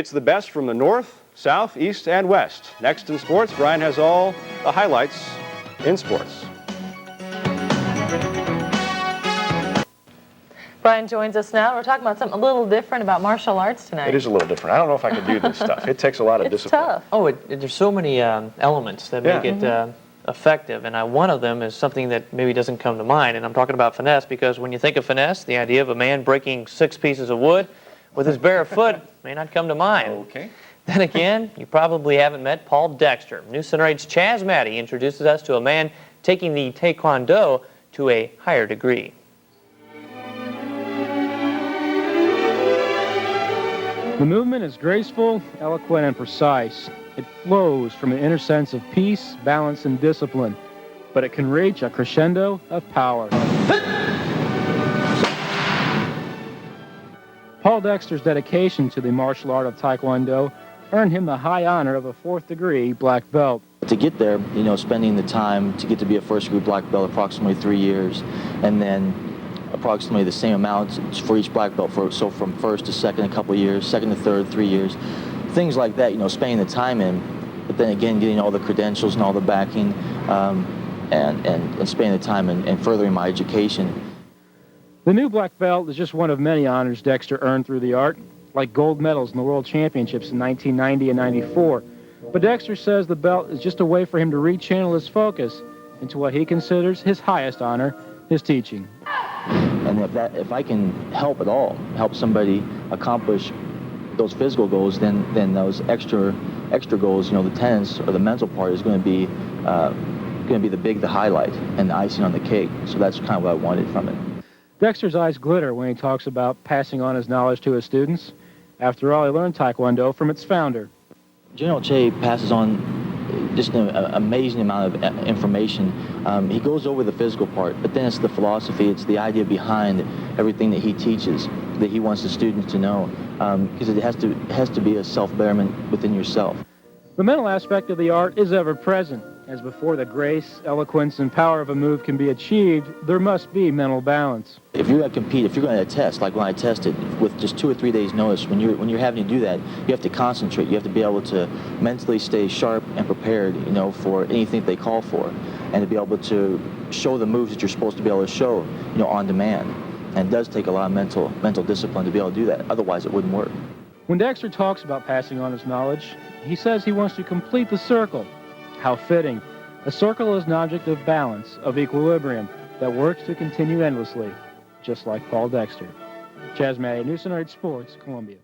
It's the best from the north, south, east, and west. Next in sports, Brian has all the highlights in sports. Brian joins us now. We're talking about something a little different about martial arts tonight. It is a little different. I don't know if I could do this stuff. It takes a lot of discipline. It's tough. Oh, there's so many elements that make it effective, and one of them is something that maybe doesn't come to mind, and I'm talking about finesse, because when you think of finesse, the idea of a man breaking 6 pieces of wood with his bare foot may not come to mind. Okay. Then again, you probably haven't met Paul Dexter. News Center 8's Chaz Maddie introduces us to a man taking the Taekwondo to a higher degree. The movement is graceful, eloquent, and precise. It flows from an inner sense of peace, balance, and discipline, but it can reach a crescendo of power. Paul Dexter's dedication to the martial art of Taekwondo earned him the high honor of a 4th-degree black belt. To get there, spending the time to get to be a first-degree black belt, approximately 3 years, and then approximately the same amount for each black belt, so from first to second, a couple of years, second to third, 3 years, things like that, spending the time in, but then again getting all the credentials and all the backing, and spending the time and furthering my education. The new black belt is just one of many honors Dexter earned through the art, like gold medals in the World Championships in 1990 and 94. But Dexter says the belt is just a way for him to rechannel his focus into what he considers his highest honor, his teaching. And if I can help at all, help somebody accomplish those physical goals, then those extra goals, the tennis or the mental part is going to be the highlight and the icing on the cake. So that's kind of what I wanted from it. Dexter's eyes glitter when he talks about passing on his knowledge to his students. After all, he learned Taekwondo from its founder. General Che passes on just an amazing amount of information. He goes over the physical part, but then it's the philosophy, it's the idea behind everything that he teaches, that he wants the students to know, because it has to be a self-betterment within yourself. The mental aspect of the art is ever present, as before the grace, eloquence, and power of a move can be achieved, there must be mental balance. If you're going to compete, if you're going to test, like when I tested, with just 2 or 3 days notice, when you're having to do that, you have to concentrate. You have to be able to mentally stay sharp and prepared, for anything that they call for, and to be able to show the moves that you're supposed to be able to show, on demand. And it does take a lot of mental discipline to be able to do that. Otherwise, it wouldn't work. When Dexter talks about passing on his knowledge, he says he wants to complete the circle. How fitting. A circle is an object of balance, of equilibrium, that works to continue endlessly, just like Paul Dexter. Chaz Maddie, News Center 8 Sports, Columbia.